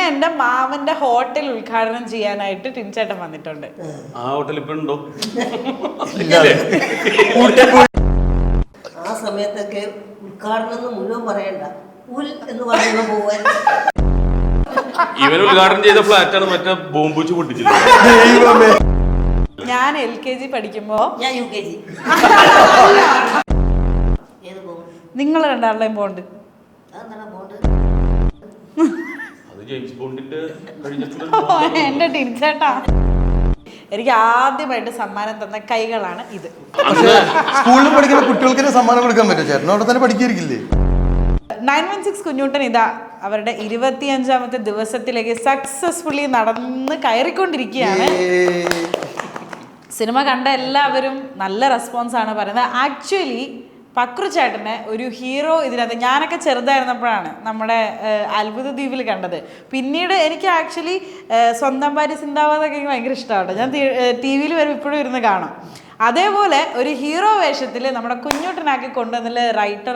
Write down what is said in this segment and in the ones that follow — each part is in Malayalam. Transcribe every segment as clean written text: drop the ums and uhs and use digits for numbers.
എന്റെ മാമന്റെ ഹോട്ടൽ ഉദ്ഘാടനം ചെയ്യാനായിട്ട് ടിൻചേട്ടൻ വന്നിട്ടുണ്ട്. ആ ഹോട്ടൽ ഇപ്പൊ ഉണ്ടോ? ആ സമയത്തൊക്കെ ഉദ്ഘാടനം മുഴുവൻ പറയണ്ട, എന്ന് പറയുന്ന പോവാൻ. ഇവൻ ഉദ്ഘാടനം ചെയ്ത ഫ്ലാറ്റാണ് മറ്റേ ബോംബുച്ച് പൊട്ടിച്ചില്ല. ഞാൻ LKG പഠിക്കുമ്പോ, ഞാൻ UKG. നിങ്ങൾ രണ്ടാളുടെയും ബോണ്ട് അത് ജെയിംസ് ബോണ്ടിന്റെ എന്റെ ടിൻചേട്ടാ. എനിക്ക് ആദ്യമായിട്ട് സമ്മാനം തന്ന കൈകളാണ് ഇത്. സ്കൂളിൽ പഠിക്കുന്ന കുട്ടികൾക്ക് സമ്മാനം കൊടുക്കാൻ പറ്റും. ചേട്ടൻ അവിടെ തന്നെ പഠിക്കായിരിക്കില്ലേ? 916 കുഞ്ഞൂട്ടൻ ഇതാ അവരുടെ 25ാമത്തെ ദിവസത്തിലേക്ക് സക്സസ്ഫുള്ളി നടന്ന് കയറിക്കൊണ്ടിരിക്കുകയാണ്. സിനിമ കണ്ട എല്ലാവരും നല്ല റെസ്പോൺസാണ് പറയുന്നത്. ആക്ച്വലി പക്രു ചേട്ടനെ ഒരു ഹീറോ ഇതിനകത്ത് ഞാനൊക്കെ ചെറുതായിരുന്നപ്പോഴാണ് നമ്മുടെ അത്ഭുത ദ്വീപിൽ കണ്ടത്. പിന്നീട് എനിക്ക് ആക്ച്വലി സ്വന്തം ഭാര്യ സിന്ദാബാദൊക്കെ എനിക്ക് ഭയങ്കര ഇഷ്ടമാണ്. ഞാൻ TV വരും ഇപ്പോഴും ഇരുന്ന് കാണും. അതേപോലെ ഒരു ഹീറോ വേഷത്തിൽ നമ്മുടെ കുഞ്ഞൂട്ടനാക്കി കൊണ്ടുവന്നതിൽ റൈറ്റർ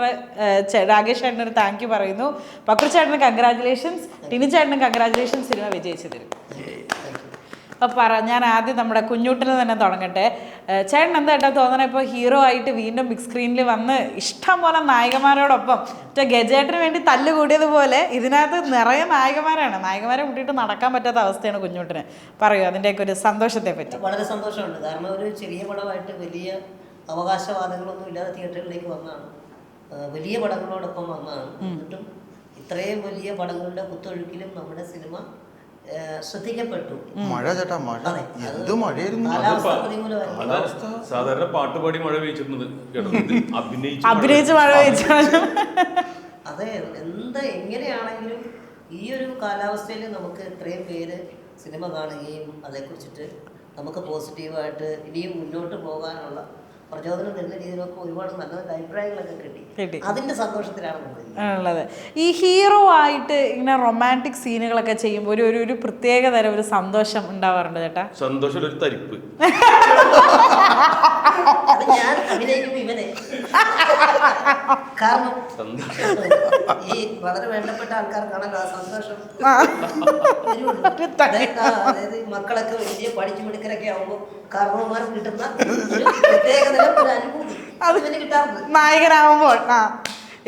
രാകേഷ് ചേട്ടനൊരു താങ്ക് യു പറയുന്നു. പക്രു ചേട്ടന് കൺഗ്രാജുലേഷൻസ്, ടിനി ചേട്ടന് കൺഗ്രാജുലേഷൻസ്, സിനിമ വിജയിച്ചതിൽ. അപ്പോൾ ഞാൻ ആദ്യം നമ്മുടെ കുഞ്ഞൂട്ടിന് തന്നെ തുടങ്ങട്ടെ. ചേട്ടൻ എന്താ കേട്ടോ തോന്നണേ, ഇപ്പോൾ ഹീറോ ആയിട്ട് വീണ്ടും ബിഗ് സ്ക്രീനിൽ വന്ന് ഇഷ്ടം പോലെ നായികമാരോടൊപ്പം ഗജേട്ടന് വേണ്ടി തല്ല് കൂടിയതുപോലെ ഇതിനകത്ത് നിറയെ നായികമാരാണ്. നായികമാരെ കൂട്ടിയിട്ട് നടക്കാൻ പറ്റാത്ത അവസ്ഥയാണ് കുഞ്ഞൂട്ടിന്. പറയൂ അതിൻ്റെയൊക്കെ ഒരു സന്തോഷത്തെ പറ്റി. വളരെ സന്തോഷമുണ്ട്. കാരണം ഒരു ചെറിയ പടമായിട്ട് വലിയ അവകാശവാദങ്ങളൊന്നും ഇല്ലാതെ തിയേറ്ററിലേക്ക് വന്നതാണ്. വലിയ പടങ്ങളോടൊപ്പം വന്നതാണ്. എന്നിട്ടും ഇത്രയും വലിയ പടങ്ങളുടെ കുത്തൊഴുക്കിലും നമ്മുടെ സിനിമ ശ്രദ്ധിക്കപ്പെട്ടു. മഴ ചേട്ടാ, മഴ എന്ത് മഴയായിരുന്നു. സാധാരണ പാട്ടുപാടി മഴ പെയ്ച്ചിട്ടുണ്ട്, അഭിനയിച്ച് മഴ പെയ്ച്ചു. അതെ, എങ്ങനെയാണെങ്കിലും ഈ ഒരു കാലാവസ്ഥയിൽ നമുക്ക് ഇത്രയും പേര് സിനിമ കാണുകയും അതേക്കുറിച്ചിട്ട് നമുക്ക് പോസിറ്റീവായിട്ട് ഇനിയും മുന്നോട്ട് പോകാനുള്ള പ്രചോദനം തരുന്ന രീതിയിലൊക്കെ ഒരുപാട് നല്ല അഭിപ്രായങ്ങളൊക്കെ കിട്ടി. അതിന്റെ സന്തോഷത്തിലാണ് ഉള്ളത്. ഈ ഹീറോ ആയിട്ട് ഇങ്ങനെ റൊമാൻറ്റിക് സീനുകളൊക്കെ ചെയ്യുമ്പോൾ ഒരു പ്രത്യേക തരം ഒരു സന്തോഷം ഉണ്ടാവാറുണ്ട് ചേട്ടാ. സന്തോഷം ഒരു തരിപ്പ്. ഞാൻ അഭിനയിക്കുമ്പോ ഇവനെ കാരണം ഈ വളരെ വേണ്ടപ്പെട്ട ആൾക്കാർക്കാണല്ലോ ആ സന്തോഷം. അതായത് മക്കളൊക്കെ വലിയ പഠിച്ചു മിടുക്കരൊക്കെ ആവുമ്പോ കാരണവന്മാർ കിട്ടുന്ന പ്രത്യേകതരം ഒരു അനുഭൂതി അതിന് കിട്ടാറുണ്ട് നായകനാവുമ്പോൾ.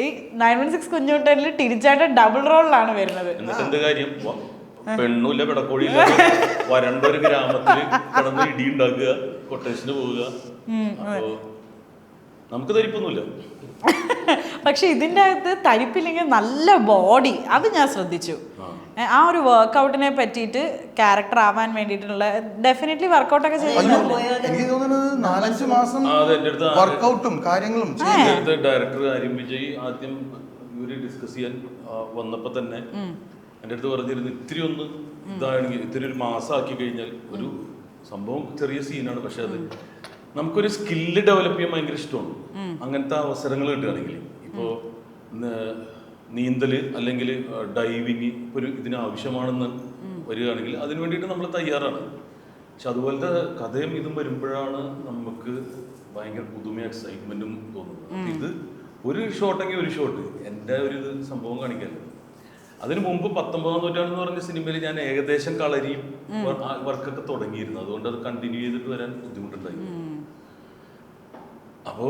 ഈ 916 കുഞ്ഞുട്ടനിൽ ടിനിച്ചേട്ടൻ ഡബിൾ റോളിലാണ് വരുന്നത്. എന്നിട്ട് കാര്യം പെണ്ണുമില്ല പിടക്കോഴിയില്ല, വരണ്ട ഒരു ഗ്രാമത്തിൽ കിടന്ന് ഇടി ഉണ്ടാക്കുക, കൊട്ടേഷന് പോവുക. അപ്പോ നമുക്ക് തരിപ്പൊന്നുമില്ല. പക്ഷെ ഇതിൻ്റെ അകത്ത് തരിപ്പില്ലെങ്കിൽ നല്ല ബോഡി, അത് ഞാൻ ശ്രദ്ധിച്ചു. ആ ഒരു വർക്കൗട്ടിനെ പറ്റിയിട്ട് ക്യാരക്ടർ ആവാൻ വേണ്ടിയിട്ടുള്ള ഡെഫിനറ്റ്ലി വർക്കൗട്ടൊക്കെ ചെയ്യുന്നുണ്ട്. എനിക്ക് തോന്നുന്നത് 4-5 മാസം വർക്കൗട്ടും കാര്യങ്ങളും. ഡയറക്ടർ ആര്യം വിജയ് ആദ്യം ഇവര് ഡിസ്കസ് ചെയ്യാൻ വന്നപ്പോ തന്നെ എൻ്റെ അടുത്ത് പറഞ്ഞിരുന്നു, ഇത്തിരി ഒന്ന് ഇതാണെങ്കിൽ ഇത്തിരി ഒരു മാസമാക്കി കഴിഞ്ഞാൽ ഒരു സംഭവം ചെറിയ സീനാണ്, പക്ഷെ അത് നമുക്കൊരു സ്കില്ല് ഡെവലപ്പ് ചെയ്യാൻ ഭയങ്കര ഇഷ്ടമാണ്. അങ്ങനത്തെ അവസരങ്ങൾ കിട്ടുകയാണെങ്കിൽ ഇപ്പോൾ നീന്തല് അല്ലെങ്കിൽ ഡൈവിങ് ഒരു ഇതിന് ആവശ്യമാണെന്ന് വരികയാണെങ്കിൽ അതിന് വേണ്ടിയിട്ട് നമ്മൾ തയ്യാറാണ്. പക്ഷെ അതുപോലത്തെ കഥയും ഇതും വരുമ്പോഴാണ് നമുക്ക് ഭയങ്കര പുതുമയും എക്സൈറ്റ്മെന്റും തോന്നുന്നത്. ഇത് ഒരു ഷോട്ടെങ്കിൽ ഒരു ഷോട്ട് എൻ്റെ ഒരു ഇത് സംഭവം കാണിക്കാറ്. അതിനു മുമ്പ് 19-ാം നൂറ്റാണ്ടെന്ന് പറഞ്ഞ സിനിമയിൽ ഞാൻ ഏകദേശം കളരിയും വർക്കൊക്കെ തുടങ്ങിയിരുന്നു. അതുകൊണ്ട് അത് കണ്ടിന്യൂ ചെയ്തിട്ട് വരാൻ ബുദ്ധിമുട്ടുണ്ടായി. അപ്പോ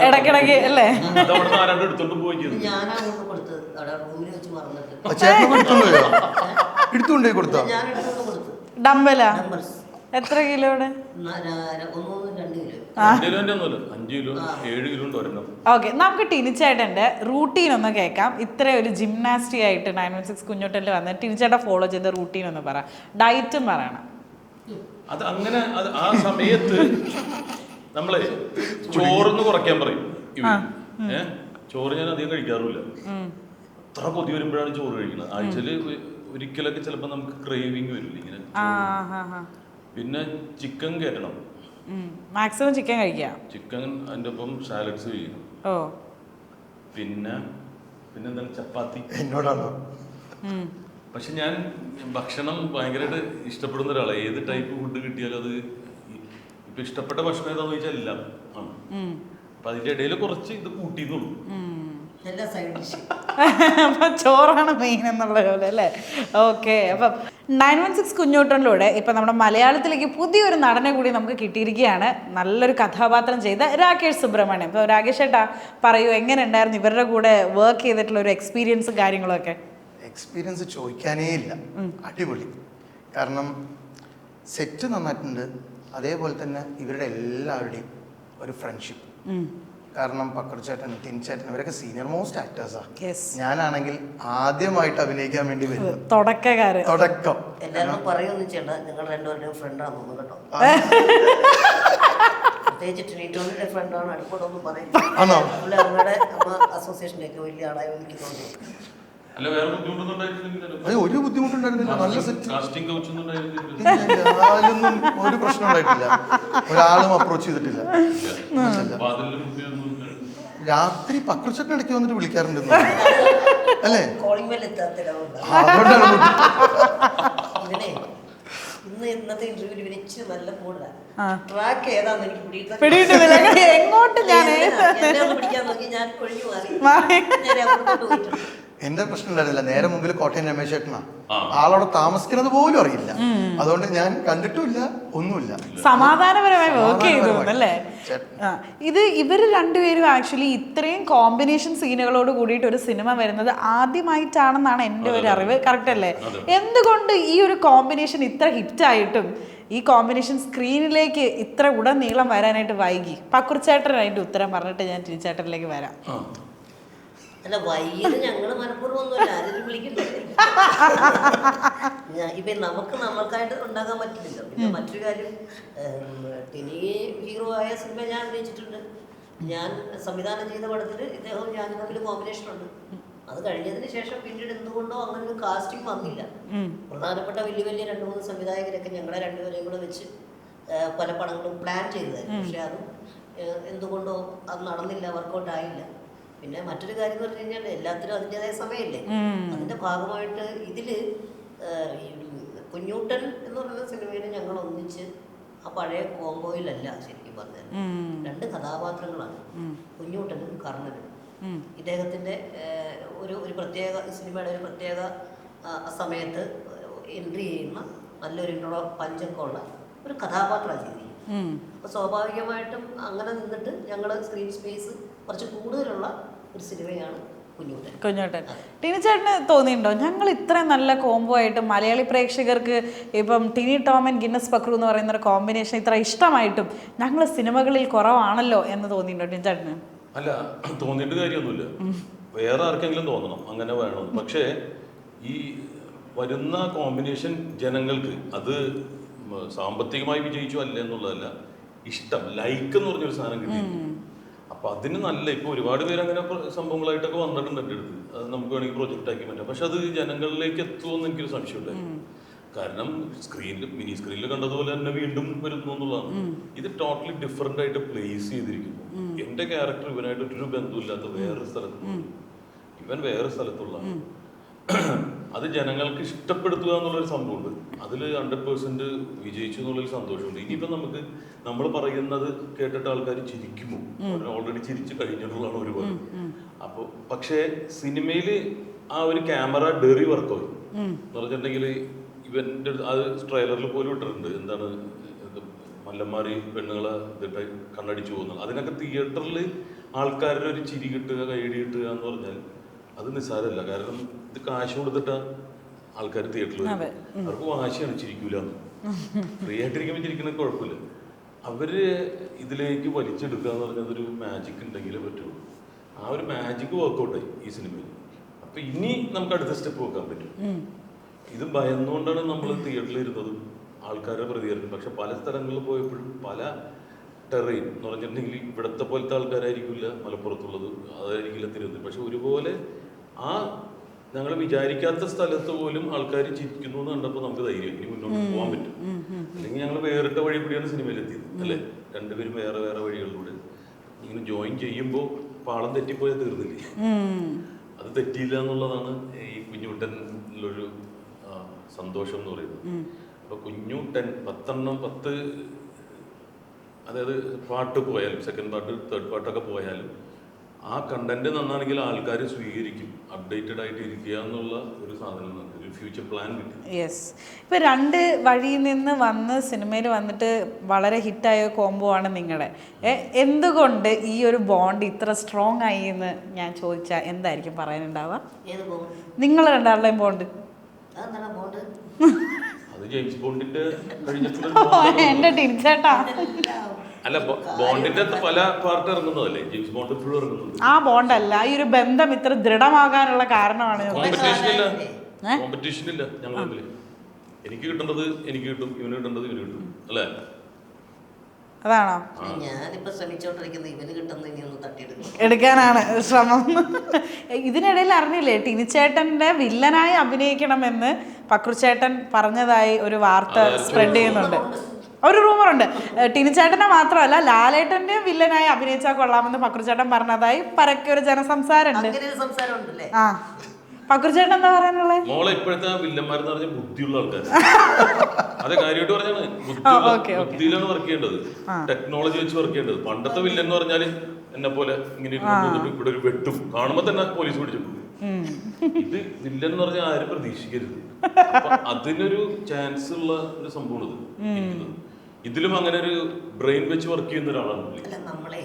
ഇടക്കിടക്ക് അല്ലേ എടുത്തോണ്ട് പോയി ഡംബലാ എത്ര കിലോയുടെ? ഓക്കെ, നമുക്ക് ടിനിച്ചേട്ടന്റെ റൂട്ടീൻ ഒന്ന് കേൾക്കാം. ഇത്ര ഒരു ജിംനാസ്റ്റിക് ആയിട്ട് 916 കുഞ്ഞോട്ടനിൽ വന്ന് ടിനിച്ചേട്ടൻ ഫോളോ ചെയ്ത റൂട്ടീൻ ഒന്ന് പറ, ഡയറ്റും പറയണം. അത് അങ്ങനെ ആ സമയത്ത് നമ്മളെ ചോറൊന്ന് കുറയ്ക്കാൻ പറയും. ചോറ് ഞാൻ അധികം കഴിക്കാറില്ല. അത്ര കൊതി വരുമ്പോഴാണ് ചോറ് കഴിക്കുന്നത്. ആഴ്ചയിൽ ഒരിക്കലൊക്കെ ചിലപ്പോൾ നമുക്ക് ക്രേവിങ് വരില്ല ഇങ്ങനെ. പിന്നെ ചിക്കൻ കയറ്റണം, മാക്സിമം ചിക്കൻ കഴിക്കാം. ചിക്കൻ അതിൻ്റെ ഒപ്പം സാലഡ്സ് ചെയ്യണം. പിന്നെ എന്താണ് ചപ്പാത്തി. എന്നോടാണോ? പക്ഷെ ഞാൻ ഭക്ഷണം ഭയങ്കരമായിട്ട് ഇഷ്ടപ്പെടുന്ന ഒരാളാണ്. ഏത് ടൈപ്പ് ഫുഡ് കിട്ടിയാലും അത് ഇപ്പൊ ഇഷ്ടപ്പെട്ട ഭക്ഷണം ഏതാന്ന് ചോദിച്ചാൽ എല്ലാം ആണ്. അപ്പൊ അതിന്റെ ഇടയിൽ കുറച്ച് ഇത് കൂട്ടിയെന്നുള്ളൂ. എല്ലാ സൈഡ് ഡിഷ്. അപ്പം ചോറാണ് മെയിൻ എന്നുള്ള പോലെ അല്ലേ? ഓക്കെ. അപ്പം 916 കുഞ്ഞൂട്ടനിലൂടെ ഇപ്പം നമ്മുടെ മലയാളത്തിലേക്ക് പുതിയൊരു നടനെ കൂടി നമുക്ക് കിട്ടിയിരിക്കുകയാണ്. നല്ലൊരു കഥാപാത്രം ചെയ്ത രാകേഷ് സുബ്രഹ്മണ്യം. അപ്പോൾ രാകേഷ് ഏട്ടാ പറയൂ, എങ്ങനെ ഉണ്ടായിരുന്നു ഇവരുടെ കൂടെ വർക്ക് ചെയ്തിട്ടുള്ള ഒരു എക്സ്പീരിയൻസും കാര്യങ്ങളൊക്കെ? എക്സ്പീരിയൻസ് ചോദിക്കാനേ ഇല്ല, അടിപൊളി. കാരണം സെറ്റ് നന്നായിട്ടുണ്ട്, അതേപോലെ തന്നെ ഇവരുടെ എല്ലാവരുടെയും ഒരു ഫ്രണ്ട്ഷിപ്പ്. കാരണം പക്രുചേട്ടൻ, ടിൻചേട്ടൻ ഇവരൊക്കെ സീനിയർ മോസ്റ്റ് ആക്ടേഴ്സാണ്. ഞാനാണെങ്കിൽ ആദ്യമായിട്ട് അഭിനയിക്കാൻ വേണ്ടി വരുന്നത് തുടക്കം. എല്ലാവരും പറയുമെന്ന് ചെയ്യണ്ട, നിങ്ങൾ രണ്ടുപേരുടെയും ഫ്രണ്ടാണെന്ന് തോന്നുന്നു കേട്ടോ. പ്രത്യേകിച്ച് ടിനിറ്റോണിയുടെ ഫ്രണ്ടാണ്, അടുപ്പോടൊന്നും പറയുന്നത്. അവരുടെ അമ്മ അസോസിയേഷനിലേക്ക് വലിയ ആളായി എനിക്ക് തോന്നി. അല്ല, വേറെ ബുദ്ധിമുട്ടൊന്നും അത് ഒരു ബുദ്ധിമുട്ടുണ്ടായിരുന്നില്ല, നല്ല സെറ്റ്. കാസ്റ്റിംഗ് കൗച്ചൊന്നും ഞാനൊന്നും ഒരു പ്രശ്നം ഉണ്ടായിട്ടില്ല, ഒരാളും അപ്രോച്ച് ചെയ്തിട്ടില്ല. രാത്രി പക്രുചേട്ടൻ ഇടയ്ക്ക് വന്നിട്ട് വിളിക്കാറുണ്ട് അല്ലേ? കോളിംഗ് ബെൽ എത്താത്തില്ല. ഇന്നത്തെ ഇന്റർവ്യൂവിൽ വിളിച്ച് നല്ല കൂടുതലാണ്. ട്രാക്ക് ഏതാന്ന് എനിക്ക് പിടിക്കാൻ നോക്കി, ഞാൻ ഒഴിഞ്ഞു മാറി. എന്റെ പ്രശ്നം ഉണ്ടായിരുന്നില്ല, നേരെ മുമ്പിൽ കോട്ടയം രമേശ് ചേട്ടനാ, ആളവിടെ താമസിക്കുന്നത് പോലും അറിയില്ല. അതുകൊണ്ട് ഞാൻ കണ്ടിട്ടുമില്ല, ഒന്നുമില്ല. സമാധാനപരമായി വർക്ക് ചെയ്തു അല്ലേ? ഇത് ഇവർ രണ്ടുപേരും ആക്ച്വലി ഇത്രയും കോമ്പിനേഷൻ സീനുകളോട് കൂടിയിട്ട് ഒരു സിനിമ വരുന്നത് ആദ്യമായിട്ടാണെന്നാണ് എൻ്റെ ഒരു അറിവ്. കറക്റ്റ് അല്ലേ? എന്തുകൊണ്ട് ഈ ഒരു കോമ്പിനേഷൻ ഇത്ര ഹിറ്റായിട്ടും ഈ കോമ്പിനേഷൻ സ്ക്രീനിലേക്ക് ഇത്ര ഉടനീളം വരാനായിട്ട് വൈകി? പക്രുചേട്ടനായിട്ട് ഉത്തരം പറഞ്ഞിട്ട് ഞാൻ ടിനിച്ചേട്ടനിലേക്ക് വരാം. അല്ല, വൈകിയത് ഞങ്ങള് മനഃപൂർവ്വം ഒന്നുമല്ല, ആരും വിളിക്കണ്ടേ. ഇപ്പൊ നമുക്കായിട്ട് ഉണ്ടാക്കാൻ പറ്റില്ലല്ലോ. പിന്നെ മറ്റൊരു കാര്യം, ടിനി ഹീറോ ആയ സിനിമ ഞാൻ അഭിനയിച്ചിട്ടുണ്ട്. ഞാൻ സംവിധാനം ചെയ്ത പടത്തിൽ ഇദ്ദേഹവും ഞാനും തമ്മിൽ കോമ്പിനേഷൻ ഉണ്ട്. അത് കഴിഞ്ഞതിന് ശേഷം പിന്നീട് എന്തുകൊണ്ടോ അങ്ങനെ ഒരു കാസ്റ്റിംഗ് വന്നില്ല. പ്രധാനപ്പെട്ട വലിയ വലിയ 2-3 സംവിധായകരൊക്കെ ഞങ്ങളെ രണ്ടുപേരെയും കൂടെ വെച്ച് പല പടങ്ങളും പ്ലാൻ ചെയ്തതായിരുന്നു. പക്ഷെ അതും എന്തുകൊണ്ടോ അത് നടന്നില്ല, വർക്കൗട്ട് ആയില്ല. പിന്നെ മറ്റൊരു കാര്യം എന്ന് പറഞ്ഞു കഴിഞ്ഞാൽ എല്ലാത്തിനും അതിൻ്റെതായ സമയമില്ലേ. അതിന്റെ ഭാഗമായിട്ട് ഇതില് കുഞ്ഞൂട്ടൻ എന്ന് പറയുന്ന സിനിമയിൽ ഞങ്ങൾ ഒന്നിച്ച് ആ പഴയ കോംബോയിലല്ല ശരിക്കും പറഞ്ഞാൽ. 2 കഥാപാത്രങ്ങളാണ്, കുഞ്ഞൂട്ടനും കർണനും. ഇദ്ദേഹത്തിന്റെ ഒരു പ്രത്യേക സിനിമയുടെ ഒരു പ്രത്യേക സമയത്ത് എൻട്രി ചെയ്യുന്ന നല്ലൊരു ഇൻട്രോ പഞ്ചൊക്കെ ഉള്ള ഒരു കഥാപാത്രമാണ് ചെയ്തിരിക്കുന്നത്. അപ്പോൾ സ്വാഭാവികമായിട്ടും അങ്ങനെ നിന്നിട്ട് ഞങ്ങൾ സ്ക്രീൻ സ്പേസ് കുറച്ച് കൂടുതലുള്ള ഒരു സിനിമയാണ് കുഞ്ഞൂട്ടൻ. ടിനിച്ചേട്ടന് തോന്നിയിട്ടുണ്ടോ ഞങ്ങൾ ഇത്രയും നല്ല കോംബോ ആയിട്ട് മലയാളി പ്രേക്ഷകർക്ക് ഇപ്പം ടിനി ടോം ആൻഡ് ഗിന്നസ് പക്രു എന്ന് പറയുന്ന ഒരു കോമ്പിനേഷൻ ഇത്ര ഇഷ്ടമായിട്ടും ഞങ്ങൾ സിനിമകളിൽ കുറവാണല്ലോ എന്ന് തോന്നിയിട്ടുണ്ടോ ടിനിച്ചേട്ടന്? അല്ല, തോന്നിയിട്ട് കാര്യമൊന്നുമില്ല. വേറെ ആർക്കെങ്കിലും തോന്നണം അങ്ങനെ വേണമെന്ന്. പക്ഷേ ഈ വരുന്ന കോമ്പിനേഷൻ ജനങ്ങൾക്ക് അത് സാമ്പത്തികമായി വിജയിച്ചു അല്ല എന്നുള്ളതല്ല, ഇഷ്ടം, ലൈക്ക് എന്ന് പറഞ്ഞൊരു സാധനം കിട്ടിയിട്ടുണ്ട്. അപ്പൊ അതിന് നല്ല ഇപ്പൊ ഒരുപാട് പേര് അങ്ങനെ സംഭവങ്ങളായിട്ടൊക്കെ വന്നിട്ടുണ്ട് എൻ്റെ അടുത്ത്. അത് നമുക്ക് വേണമെങ്കിൽ പ്രൊജക്റ്റ് ആക്കി പറ്റാം. പക്ഷെ അത് ജനങ്ങളിലേക്ക് എത്തുമെന്ന് എനിക്കൊരു സംശയമുണ്ടായിരുന്നു. കാരണം മിനി സ്ക്രീനിൽ കണ്ടതുപോലെ തന്നെ വീണ്ടും വരുന്നു എന്നുള്ളതാണ്. ഇത് ടോട്ടലി ഡിഫറെന്റ് ആയിട്ട് പ്ലേസ് ചെയ്തിരിക്കുന്നു. എന്റെ ക്യാരക്ടർ ഇവനായിട്ട് ഒരു ബന്ധമില്ലാത്ത വേറൊരു സ്ഥലത്ത്, ഇവൻ വേറെ സ്ഥലത്തുള്ള, അത് ജനങ്ങൾക്ക് ഇഷ്ടപ്പെടുത്തുക എന്നുള്ളൊരു സംഭവമുണ്ട്. അതിൽ 100% വിജയിച്ചു എന്നുള്ളൊരു സന്തോഷമുണ്ട്. ഇനിയിപ്പോൾ നമ്മൾ പറയുന്നത് കേട്ടിട്ട് ആൾക്കാർ ചിരിക്കുമോ? ഓൾറെഡി ചിരിച്ചു കഴിഞ്ഞിട്ടുള്ളതാണ് ഒരുപാട്. അപ്പോൾ പക്ഷേ സിനിമയിൽ ആ ഒരു ക്യാമറ ഡെറി വർക്കായി എന്ന് പറഞ്ഞിട്ടുണ്ടെങ്കിൽ ഇവൻ്റെ അത് ട്രെയിലറിൽ പോലും ഇട്ടിട്ടുണ്ട്. എന്താണ് മല്ലന്മാര് പെണ്ണുങ്ങളെ ഇതിട്ട് കണ്ണടിച്ചു പോകുന്നത്. അതിനൊക്കെ തിയേറ്ററിൽ ആൾക്കാരുടെ ഒരു ചിരി കിട്ടുക, കൈയടി കിട്ടുക എന്ന് പറഞ്ഞാൽ അത് നിസ്സാരമല്ല. കാരണം ഇത് കാശ് കൊടുത്തിട്ട ആൾക്കാർ തിയേറ്ററിൽ അവർക്ക് വാശിയാണ്, ചിരിക്കൂലെന്ന്. ഫ്രീ ആയിട്ടിരിക്കുമ്പോൾ ചിരിക്കണമെങ്കിൽ കുഴപ്പമില്ല. അവര് ഇതിലേക്ക് വലിച്ചെടുക്കുക എന്ന് പറഞ്ഞാൽ അതൊരു മാജിക് ഉണ്ടെങ്കിലേ പറ്റുള്ളൂ. ആ ഒരു മാജിക് വർക്കൗട്ടായി ഈ സിനിമയിൽ. അപ്പൊ ഇനി നമുക്ക് അടുത്ത സ്റ്റെപ്പ് വെക്കാൻ പറ്റും. ഇത് ഭയന്നുകൊണ്ടാണ് നമ്മൾ തിയേറ്ററിൽ ഇരുന്നതും ആൾക്കാരുടെ പ്രതികരണം. പക്ഷെ പല സ്ഥലങ്ങളിൽ പോയപ്പോഴും പല ടെറൈൻ എന്ന് പറഞ്ഞിട്ടുണ്ടെങ്കിൽ ഇവിടുത്തെ പോലത്തെ ആൾക്കാരായിരിക്കില്ല മലപ്പുറത്തുള്ളത്, അതായിരിക്കില്ല തിരുവനന്തപുരം. പക്ഷെ ഒരുപോലെ ആ ഞങ്ങൾ വിചാരിക്കാത്ത സ്ഥലത്ത് പോലും ആൾക്കാർ ചിരിക്കുന്നു എന്ന് കണ്ടപ്പോൾ നമുക്ക് ധൈര്യം ഇനി മുന്നോട്ട് പോകാൻ പറ്റും. അല്ലെങ്കിൽ ഞങ്ങൾ വേറിട്ട വഴി കൂടിയാണ് സിനിമയിലെത്തിയത് അല്ലേ? രണ്ടുപേരും വേറെ വേറെ വഴികളിലൂടെ ഇങ്ങനെ ജോയിൻ ചെയ്യുമ്പോൾ പാളം തെറ്റിപ്പോയാൽ തീർന്നില്ലേ? അത് തെറ്റിയില്ല എന്നുള്ളതാണ് ഈ കുഞ്ഞൂട്ടനിലൊരു സന്തോഷം എന്ന് പറയുന്നത്. അപ്പൊ കുഞ്ഞൂട്ടൻ 10 അതായത് പാട്ട് പോയാലും, സെക്കൻഡ് പാർട്ട് തേർഡ് പാർട്ടൊക്കെ പോയാലും ആ കണ്ടന്റ് നന്നാണെങ്കിൽ ആൾക്കാർ സ്വീകരിക്കും. അപ്ഡേറ്റഡ് ആയിട്ട് ഇരിക്കുക എന്നുള്ള ഒരു സാധനം നമുക്ക് ഒരു ഫ്യൂച്ചർ പ്ലാൻ കിട്ടും. യെസ്. ഇപ്പം 2 വഴിയിൽ നിന്ന് വന്ന് സിനിമയിൽ വന്നിട്ട് വളരെ ഹിറ്റായ കോംബോ ആണ് നിങ്ങളുടെ. എന്തുകൊണ്ട് ഈ ഒരു ബോണ്ട് ഇത്ര സ്ട്രോങ് ആയി എന്ന് ഞാൻ ചോദിച്ചാൽ എന്തായിരിക്കും പറയാനുണ്ടാവുക? നിങ്ങൾ രണ്ടാളുടെയും ബോണ്ട് അത് ജെയിംസ് ബോണ്ടിന്റെ കഴിഞ്ഞിട്ടുള്ള എന്റെ ടിൻചേട്ടാ അല്ല, ബോണ്ടിന്റെ പല പാർട്ട് ഇറങ്ങുന്നതല്ലേ, ജെയിംസ് ബോണ്ട് ഇപ്പോഴും ഇറങ്ങുന്നുണ്ട്. ആ ബോണ്ടല്ല, ഈ ഒരു ബന്ധം ഇത്ര ദൃഢമാകാനുള്ള കാരണമാണ്. കോമ്പറ്റീഷൻ ഇല്ല ഞങ്ങൾ തമ്മിൽ. എനിക്ക് കിട്ടേണ്ടത് എനിക്ക് കിട്ടും, ഇവന് കിട്ടേണ്ടത് ഇവന് കിട്ടും, അല്ലേ? അതാണോ ഞാനിപ്പോ ശ്രമിച്ചോണ്ടിരിക്കുന്നത് ഇവന് കിട്ടുന്ന ഇനി ഒന്ന് തട്ടിയെടുക്കും എടുക്കാനാണ് ശ്രമം. ഇതിനിടയിൽ അറിഞ്ഞില്ലേ ടിനിച്ചേട്ടന്റെ വില്ലനായി അഭിനയിക്കണമെന്ന് പക്രുച്ചേട്ടൻ പറഞ്ഞതായി ഒരു വാർത്ത സ്പ്രെഡ് ചെയ്യുന്നുണ്ട്. ഒരു റൂമറുണ്ട്. ടിനിച്ചേട്ടനെ മാത്രമല്ല ലാലേട്ടന്റെ വില്ലനായി അഭിനയിച്ചാൽ കൊള്ളാമെന്ന് പക്രുച്ചേട്ടൻ പറഞ്ഞതായി പരക്കെ ഒരു ജനസംസാരമുണ്ട്. ആ പക്രുച്ചേട്ടൻ എന്താ പറയാനുള്ളത്? മോളെ ഇപ്പോഴത്തെ വില്ലന്മാരെന്ന് പറഞ്ഞാൽ ബുദ്ധിയുള്ള ആൾക്കാർ. അതെ, കാര്യമായിട്ട് പറഞ്ഞാണ്, ബുദ്ധിയിലാണ് വർക്ക് ചെയ്യേണ്ടത്, ടെക്നോളജി വെച്ച് വർക്ക് ചെയ്യേണ്ടത്. പണ്ടത്തെ വില്ലൻ എന്ന് പറഞ്ഞാൽ എന്നെ പോലെ ഇങ്ങനെ ഇവിടെ ഒരു വെട്ടും കാണുമ്പോ തന്നെ പോലീസ് പിടിച്ചിട്ടുണ്ട്. ഇത് വില്ലൻ എന്ന് പറഞ്ഞാൽ ആരും പ്രതീക്ഷിക്കരുത്. അപ്പൊ അതിനൊരു ചാൻസ് ഉള്ള ഒരു സംഭവമാണ് ഇത്. ഇതിലും അങ്ങനെ ഒരു ബ്രെയിൻ വെച്ച് വർക്ക് ചെയ്യുന്ന ഒരാളാണ്. അല്ല, നമ്മള്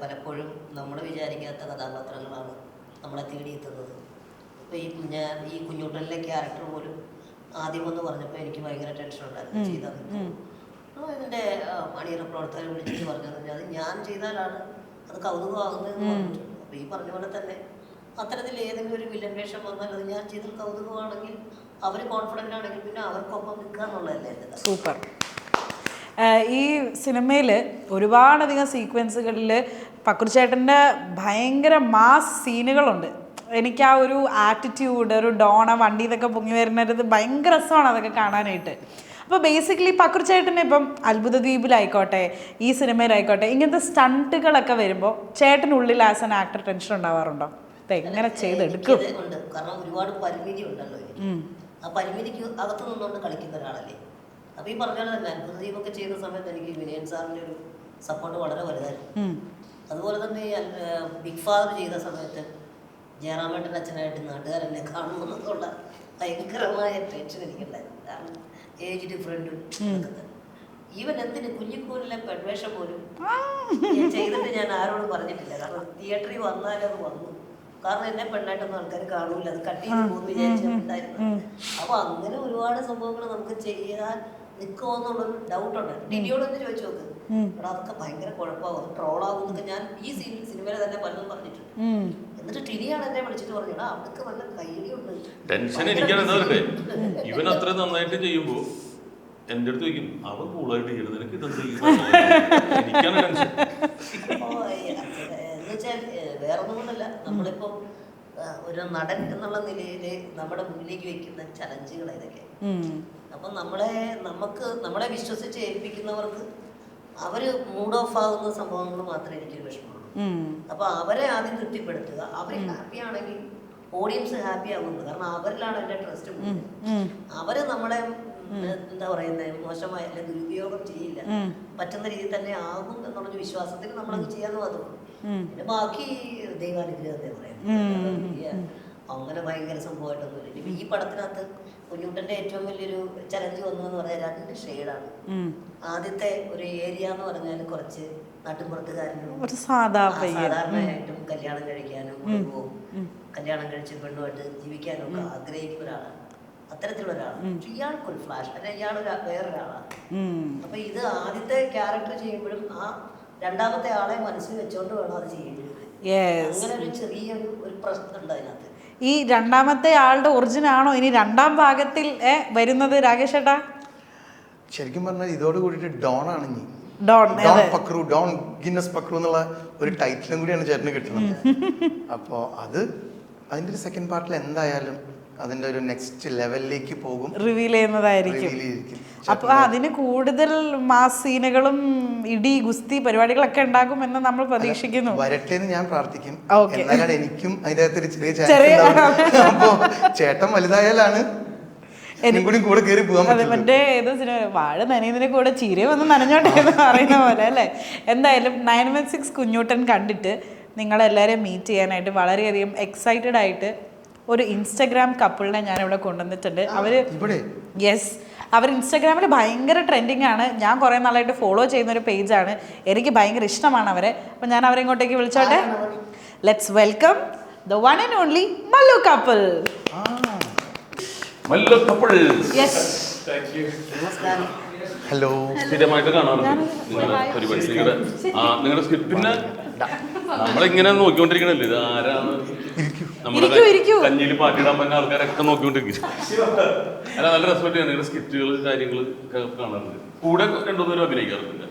പലപ്പോഴും നമ്മൾ വിചാരിക്കാത്ത കഥാപാത്രങ്ങളാണ് നമ്മളെ തേടിയെത്തുന്നത്. ഇപ്പൊ ഈ കുഞ്ഞുട്ടലിലെ ക്യാരക്ടർ പോലും ആദ്യം എന്ന് പറഞ്ഞപ്പോൾ എനിക്ക് ഭയങ്കര ടെൻഷൻ ഉണ്ടായിരുന്നു ചെയ്താൽ. ഇതിന്റെ അണിയറ പ്രവർത്തകർ വിളിച്ചിട്ട് പറഞ്ഞത് അത് ഞാൻ ചെയ്താലാണ് അത് കൗതുകമാകുന്നതെന്ന് പറഞ്ഞിട്ടുണ്ട്. അപ്പൊ ഈ പറഞ്ഞ പോലെ തന്നെ അത്തരത്തിൽ ഏതെങ്കിലും ഒരു വില്ലൻ വേഷം വന്നാൽ അത് ഞാൻ ചെയ്തത് കൗതുകമാണെങ്കിൽ അവർ കോൺഫിഡൻ്റ് ആണെങ്കിൽ പിന്നെ അവർക്കൊപ്പം നിൽക്കുക എന്നുള്ളതല്ലേ എൻ്റെ. സൂപ്പർ. ഈ സിനിമയിൽ ഒരുപാടധികം സീക്വൻസുകളിൽ പക്രുച്ചേട്ടൻ്റെ ഭയങ്കര മാസ് സീനുകളുണ്ട്. എനിക്ക് ആ ഒരു ആറ്റിറ്റ്യൂഡ്, ഒരു ഡോണ വണ്ടി ഇതൊക്കെ പൊങ്ങി വരുന്നത് ഭയങ്കര രസമാണ് അതൊക്കെ കാണാനായിട്ട്. അപ്പോൾ ബേസിക്കലി പക്രുച്ചേട്ടന് ഇപ്പം അത്ഭുത ദ്വീപിലായിക്കോട്ടെ ഈ സിനിമയിലായിക്കോട്ടെ ഇങ്ങനത്തെ സ്റ്റണ്ടുകളൊക്കെ വരുമ്പോൾ ചേട്ടനുള്ളിൽ ആസ് ആൻ ആക്ടർ ടെൻഷൻ ഉണ്ടാവാറുണ്ടോ? എങ്ങനെ ചെയ്തെടുക്കും? കാരണം ഒരുപാട് പരിമിതി ഉണ്ടല്ലോ. ആ പരിമിതിക്ക് അകത്ത് നിന്നുകൊണ്ട് കളിക്കുന്ന ഒരാളല്ലേ. അപ്പോൾ ഈ പറഞ്ഞ പോലെ തന്നെ അത്ഭുത ദ്വീപൊക്കെ ചെയ്യുന്ന സമയത്ത് എനിക്ക് വിനയൻ സാറിൻ്റെ ഒരു സപ്പോർട്ട് വളരെ വലുതായിരുന്നു. അതുപോലെ തന്നെ ബിഗ് ഫാദർ ചെയ്ത സമയത്ത് ജയറാമേട്ടൻ്റെ അച്ഛനായിട്ട് നാട്ടുകാരെന്നെ കാണുമെന്നൊക്കെയുള്ള ഭയങ്കരമായ ടെൻഷൻ എനിക്കുണ്ടായിരുന്നു. കാരണം ഏജ് ഡിഫറൻറ്റും ഈവൻ എന്തിന് കുഞ്ഞിക്കൂനിലെ പെൺവേഷം പോലും ചെയ്തിട്ട് ഞാൻ ആരോടും പറഞ്ഞിട്ടില്ല. കാരണം തിയേറ്ററിൽ വന്നാലത് വന്നു. കാരണം എന്നെ പെണ്ണായിട്ടൊന്നും ആൾക്കാർ കാണൂല, അത് കട്ട് ചെയ്ത് പോകുന്നു വിചാരിച്ചിട്ടുണ്ടായിരുന്നു. അപ്പൊ അങ്ങനെ ഒരുപാട് സംഭവങ്ങൾ നമുക്ക് ചെയ്യാൻ നിൽക്കുമോ എന്നുള്ളൊരു ഡൗട്ടുണ്ട്. ടിനിയോട് തന്നെ ചോദിച്ചു നോക്ക്, എടാ അതൊക്കെ ഭയങ്കര കുഴപ്പമാകും, ട്രോളാകും എന്നൊക്കെ ഞാൻ ഈ സിനിമയിൽ തന്നെ പലതും പറഞ്ഞിട്ടുണ്ട്. എന്നിട്ട് ടിനിയാണ് എന്നെ വിളിച്ചിട്ട് പറഞ്ഞാ അവിടേക്ക് നല്ല കൈയടിയുണ്ട്. ടെൻഷൻ എനിക്കാണ്. ഇവൻ അത്ര നന്നായിട്ട് ചെയ്യുമ്പോ എന്റെ അടുത്ത് ചോദിക്കും, അവൻ കൂളായിട്ട് ചെയ്യണം, നിനക്ക് ഇതെന്താ എനിക്കാണ് ടെൻഷൻ. എന്നുവെച്ചാൽ വേറൊന്നും കൊണ്ടല്ല, നമ്മളിപ്പം ഒരു നടൻ എന്നുള്ള നിലയിൽ നമ്മുടെ മുന്നിലേക്ക് വെക്കുന്ന ചലഞ്ചുകൾ ഇതൊക്കെ. അപ്പം നമ്മളെ വിശ്വസിച്ച് ഏൽപ്പിക്കുന്നവർക്ക് അവര് മൂഡ് ഓഫ് ആകുന്ന സംഭവങ്ങൾ മാത്രമേ എനിക്കൊരു വിഷമമുള്ളൂ. അപ്പൊ അവരെ ആദ്യം തൃപ്തിപ്പെടുത്തുക. അവർ ഹാപ്പി ആണെങ്കിൽ ഓഡിയൻസ് ഹാപ്പി ആകുന്നത്. കാരണം അവരിലാണ് എൻ്റെ ട്രസ്റ്റ് കൂടുതൽ. അവര് നമ്മളെ എന്താ പറയുന്നത് മോശമായ അല്ലെ ദുരുപയോഗം ചെയ്യില്ല, പറ്റുന്ന രീതിയിൽ തന്നെ ആകും എന്നുള്ളൊരു വിശ്വാസത്തിൽ നമ്മളത് ചെയ്യാന്ന് മാത്രമേ. പിന്നെ ബാക്കി ദൈവാനുഗ്രഹത്തെ പറയാം. അങ്ങനെ ഭയങ്കര സംഭവമായിട്ടൊന്നുമില്ല. ഈ പടത്തിനകത്ത് കുഞ്ഞുട്ടൻ്റെ ഏറ്റവും വലിയൊരു ചലഞ്ച് വന്നതെന്ന് പറഞ്ഞാൽ 2 ഷെയ്ഡാണ്. ആദ്യത്തെ ഒരു ഏരിയ എന്ന് പറഞ്ഞാൽ കുറച്ച് നാട്ടുമ്പുറത്തുകാരനും സാധാരണയായിട്ടും കല്യാണം കഴിക്കാനും കുടുംബവും കല്യാണം കഴിച്ച് പെണ്ണുമായിട്ട് ജീവിക്കാനും ഒക്കെ ആഗ്രഹിക്കുന്ന ഒരാളാണ്. അത്തരത്തിലുള്ള ഒരാളാണ്. ഇയാൾക്കൊരു ഫ്ലാഷ് അല്ലെ, ഇയാളൊരു വേറൊരാളാണ്. അപ്പൊ ഇത് ആദ്യത്തെ ക്യാരക്ടർ ചെയ്യുമ്പോഴും ആ രണ്ടാമത്തെ ആളെ മനസ്സിൽ വെച്ചോണ്ട് വേണം അത് ചെയ്യുന്നത്. അങ്ങനെ ഒരു ചെറിയൊരു പ്രശ്നം ഉണ്ട് അതിനകത്ത്. ഈ രണ്ടാമത്തെ ആളുടെ ഒറിജിനൽ ആണോ ഇനി 2ാം ഭാഗത്തിൽ വരുന്നത് രാകേഷ് ഏട്ടാ? ശരിക്കും പറഞ്ഞാൽ ഇതോട് കൂടിയിട്ട് ഡോൺ ആണ് ഇനി. Don Pakru, Don Guinness Pakru എന്നുള്ള ഒരു ടൈറ്റിലും കൂടിയാണ് ചേട്ടന് കിട്ടുന്നത്. അപ്പോൾ അതിൻ്റെ ഒരു സെക്കൻഡ് പാർട്ടിൽ എന്തായാലും അതിന്റെ ഒരു നെക്സ്റ്റ് ലെവലിലേക്ക് പോകും, റിവീൽ ചെയ്യുന്നതായിരിക്കും. അപ്പൊ അതിന് കൂടുതൽ മാസ് സീനുകളും ഇടി ഗുസ്തി പരിപാടികളൊക്കെ ഉണ്ടാകും എന്ന് നമ്മൾ പ്രതീക്ഷിക്കുന്നു. വരട്ടെ എന്ന് ഞാൻ പ്രാർത്ഥിക്കും. എന്നാലാണ് എനിക്കും അതിൻ്റെ അകത്തൊരു ചെറിയ ചാൻസ്. അപ്പോ ചേട്ടൻ വലുതായാലാണ് എനിക്കും കൂടി കൂടെ കയറി പോകാൻ അതെ, മറ്റേ ഏതോ സിനിമ വാഴ നനയുന്നതിനെ കൂടെ ചീര വന്ന് നനഞ്ഞോട്ടെ എന്ന് പറയുന്ന പോലെ അല്ലേ. എന്തായാലും 916 കുഞ്ഞൂട്ടൻ കണ്ടിട്ട് നിങ്ങളെല്ലാവരെയും മീറ്റ് ചെയ്യാനായിട്ട് വളരെയധികം എക്സൈറ്റഡ് ആയിട്ട് ഒരു ഇൻസ്റ്റഗ്രാം കപ്പിളിനെ ഞാനിവിടെ കൊണ്ടുവന്നിട്ടുണ്ട്. അവർ യെസ്, അവർ ഇൻസ്റ്റാഗ്രാമിൽ ഭയങ്കര ട്രെൻഡിങ് ആണ്. ഞാൻ കുറേ നാളായിട്ട് ഫോളോ ചെയ്യുന്ന ഒരു പേജാണ്. എനിക്ക് ഭയങ്കര ഇഷ്ടമാണ് അവരെ. അപ്പം ഞാൻ അവരെ ഇങ്ങോട്ടേക്ക് വിളിച്ചോട്ടെ. Let's welcome the one and only Mallu couple. Mallu couple. Yes, നമസ്കാരം. ഹലോ. സ്ഥിരമായിട്ട് കാണാറുണ്ട് നിങ്ങളുടെ സ്ക്രിപ്റ്റ്. പിന്നെ നമ്മളിങ്ങനെ നോക്കിക്കൊണ്ടിരിക്കണല്ലേ ഇത് ആരാണ് നമ്മുടെ കഞ്ഞിയിൽ പാട്ടിടാൻ പറ്റുന്ന ആൾക്കാരൊക്കെ നോക്കിക്കൊണ്ടിരിക്കും. അല്ല, നല്ല റെസ്പെക്ട് ചെയ്യാൻ നിങ്ങളുടെ സ്ക്രിപ്റ്റുകൾ കാര്യങ്ങൾ കാണാറുണ്ട്. കൂടെ 2-3 അഭിനയിക്കാറുണ്ട്.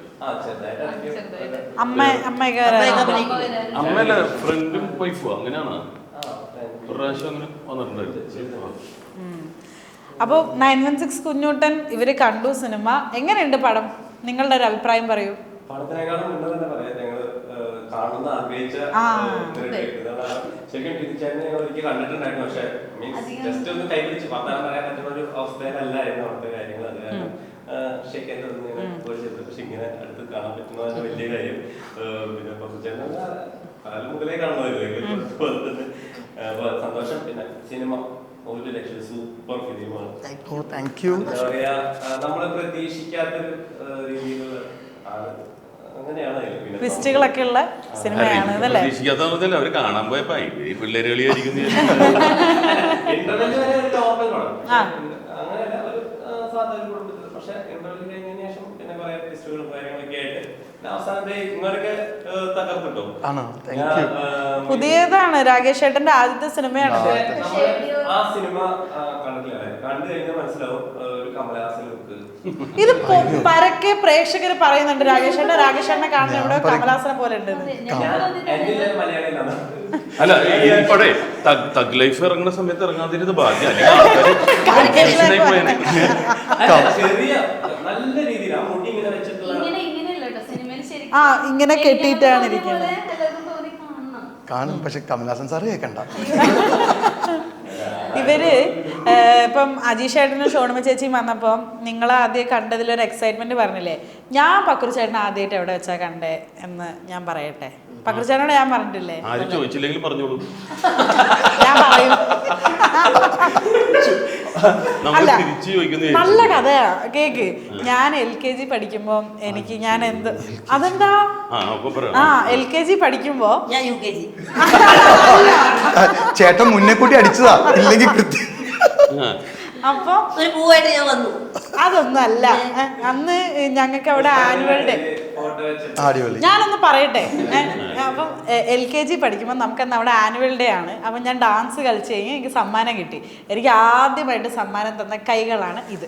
അമ്മയല്ല, ഫ്രണ്ടും വൈഫും അങ്ങനെയാണ്. ഒരു പ്രാവശ്യം അങ്ങനെ വന്നിട്ടുണ്ടായിരുന്നു. അപ്പോൾ 916 കുഞ്ഞൂട്ടൻ ഇവര് കണ്ടു സിനിമ. എങ്ങനെയുണ്ട് പടം? നിങ്ങളുടെ ഒരു അഭിപ്രായം പറയൂ. പടത്തിനേക്കാളും മുന്നേ തന്നെ പറയാം, ഞങ്ങള് കാണുന്ന ആഗ്രഹിച്ച ശരിക്കും ടിനിച്ചേട്ടനെ ഞങ്ങൾ ഒരിക്കൽ കണ്ടിട്ടുണ്ടായിരുന്നു. പക്ഷെ മീൻസ് ജസ്റ്റ് ഒന്ന് കൈപിടിച്ച് വർത്താനം പറയാൻ പറ്റുന്ന ഒരു അവസ്ഥയിലല്ലായിരുന്നു അവിടുത്തെ കാര്യങ്ങൾ. അത് കാരണം ഷെയ്ക്കാൻ തോന്നുന്നു. പക്ഷെ ഇങ്ങനെ അടുത്ത് കാണാൻ പറ്റുന്നതാണ് വലിയ കാര്യം. പിന്നെ ചേട്ടൻ കാലം മുതലേ കാണുന്നതായിരുന്നു. അപ്പൊ സന്തോഷം. പിന്നെ സിനിമ ഒരു ലക്ഷം സൂപ്പർ ഫിലിമാണ്. എന്താ പറയാ, നമ്മള് പ്രതീക്ഷിക്കാത്തൊരു രീതിയിലുള്ള ട്വിസ്റ്റുകളൊക്കെ ഉള്ള സിനിമയാണ് അല്ലേ? പ്രതീക്ഷിക്കാത്ത അവര് കാണാൻ പോയപ്പോ പിള്ളേര് കളിയായിരിക്കും. അങ്ങനെയല്ല, ഒരു സാധാരണ കുടുംബത്തിൽ. പക്ഷെ ഇന്റർവ്യൂ കഴിഞ്ഞതിന് ശേഷം പിന്നെ കുറെ ട്വിസ്റ്റുകളും കാര്യങ്ങളൊക്കെ ആയിട്ട് അവസാനത്തെ ഇങ്ങനെയൊക്കെ തകർത്തിട്ടോ. പുതിയതാണ്, രാകേഷ് ചേട്ടന്റെ ആദ്യത്തെ സിനിമയാണ്. ആ സിനിമ കണ്ടിട്ടില്ല, കണ്ടു കഴിഞ്ഞാൽ മനസ്സിലാവും ഒരു കമലഹാസൻ ലുക്ക്. ഇത് പരക്കെ പ്രേക്ഷകർ പറയുന്നുണ്ട് രാകേഷ് ചേട്ടനെ കാണുന്ന ഇവിടെ കമലഹാസനെ പോലെ ഉണ്ട്. മലയാളിയിലാണ്. അല്ല, ഇപ്പോഴേ തഗ് ലൈഫ് ഇറങ്ങുന്ന സമയത്ത് ഇറങ്ങാതിരുന്നത് ഭാഗ്യം. ചെറിയ നല്ല രീതിയിൽ ആ മുടി ഇങ്ങനെ വെച്ചിട്ടുള്ള ഇങ്ങനെ കെട്ടിയിട്ടാണ് ഇരിക്കുന്നത്. കാണും, പക്ഷെ കമലഹാസൻ സാറ് കേൾക്കണ്ട. ഇവര് ഇപ്പം അജീഷ് ചേട്ടനും ഷോണിമ ചേച്ചിയും വന്നപ്പോൾ നിങ്ങൾ ആദ്യം കണ്ടതിലൊരു എക്സൈറ്റ്മെന്റ് പറഞ്ഞില്ലേ? ഞാൻ പക്രു ചേട്ടനെ ആദ്യമായിട്ട് എവിടെ വെച്ചാ കണ്ടേ എന്ന് ഞാൻ പറയട്ടെ. പക്രു ചേട്ടനോട് ഞാൻ പറഞ്ഞിട്ടില്ലേ? ആരും ചോദിച്ചില്ലെങ്കിൽ പറഞ്ഞോളൂ. ഞാൻ പറയും. അല്ല, നല്ല കഥയാ, കേക്ക്. ഞാൻ LKG പഠിക്കുമ്പോ എനിക്ക് അതെന്താ LKG പഠിക്കുമ്പോ ചേട്ടൻ മുന്നേ കൂട്ടി അടിച്ചതാ, ഇല്ലെങ്കിൽ അപ്പൊ ഒരു പൂവായിട്ട് ഞാൻ വന്നു. അതൊന്നും അല്ല. അന്ന് ഞങ്ങൾക്ക് അവിടെ ആനുവൽ ഡേ. ഞാനൊന്ന് പറയട്ടെ. അപ്പം LKG പഠിക്കുമ്പോൾ നമുക്കന്ന് അവിടെ ആനുവൽ ഡേ ആണ്. അപ്പം ഞാൻ ഡാൻസ് കളിച്ച് കഴിഞ്ഞാൽ എനിക്ക് സമ്മാനം കിട്ടി. എനിക്ക് ആദ്യമായിട്ട് സമ്മാനം തന്ന കൈകളാണ് ഇത്.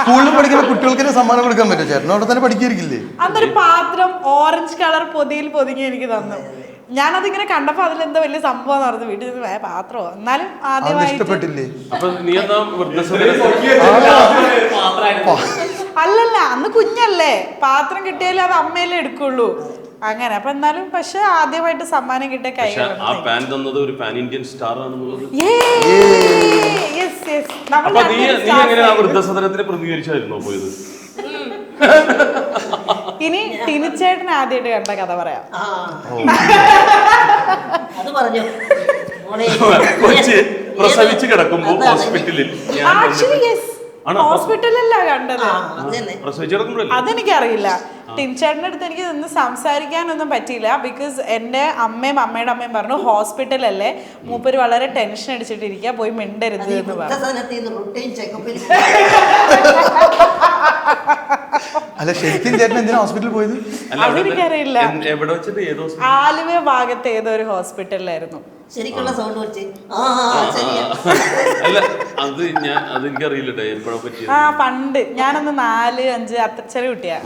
സ്കൂളിൽ പഠിക്കുന്ന കുട്ടികൾക്ക് സമ്മാനം കൊടുക്കാൻ പറ്റും. ചേട്ടൻ അവിടെ തന്നെ പഠിക്കായിരിക്കില്ലേ? അന്നൊരു പാത്രം ഓറഞ്ച് കളർ പൊതിയിൽ പൊതിഞ്ഞ് എനിക്ക് തന്നു. ഞാനതിങ്ങനെ കണ്ടപ്പോ അതിലെന്തോ വലിയ സംഭവം നടന്നു. വീട്ടിൽ നിന്ന് പാത്രമോ എന്നാലും ആദ്യമായിട്ട് അല്ലല്ല, അന്ന് കുഞ്ഞല്ലേ, പാത്രം കിട്ടിയാലും അത് അമ്മയിലേ എടുക്കുള്ളൂ. അങ്ങനെ അപ്പൊ എന്നാലും പക്ഷെ ആദ്യമായിട്ട് സമ്മാനം കിട്ടിയ കൈകൾ. ഇനി ടിനിച്ചേട്ടൻ ആദ്യമായിട്ട് കണ്ട കഥ പറയാം. അത് പറഞ്ഞു. പ്രസവിച്ച് കിടക്കുമ്പോ ഹോസ്പിറ്റലിൽ ഹോസ്പിറ്റലല്ല കണ്ടത്. അതെനിക്കറിയില്ല. ടിൻചേട്ടൻ്റെ അടുത്ത് എനിക്ക് നിന്ന് സംസാരിക്കാനൊന്നും പറ്റിയില്ല. ബിക്കോസ് എൻ്റെ അമ്മയും അമ്മയുടെ അമ്മയും പറഞ്ഞു ഹോസ്പിറ്റലല്ലേ, മൂപ്പര് വളരെ ടെൻഷൻ അടിച്ചിട്ടിരിക്കുക, പോയി മിണ്ടരുത് എന്ന് പറഞ്ഞു. അല്ല, ശരിക്കും ചേട്ടൻ എന്തിനാ ഹോസ്പിറ്റലിൽ പോയത്? അതെനിക്കറിയില്ല. ആലുവ ഭാഗത്ത് ഏതോ ഒരു ഹോസ്പിറ്റലിലായിരുന്നു. ശരിക്കുള്ള സൗണ്ട് വെച്ച് പണ്ട് ഞാനൊന്ന് 4-5 അത്ര ചെറിയ കുട്ടിയാ.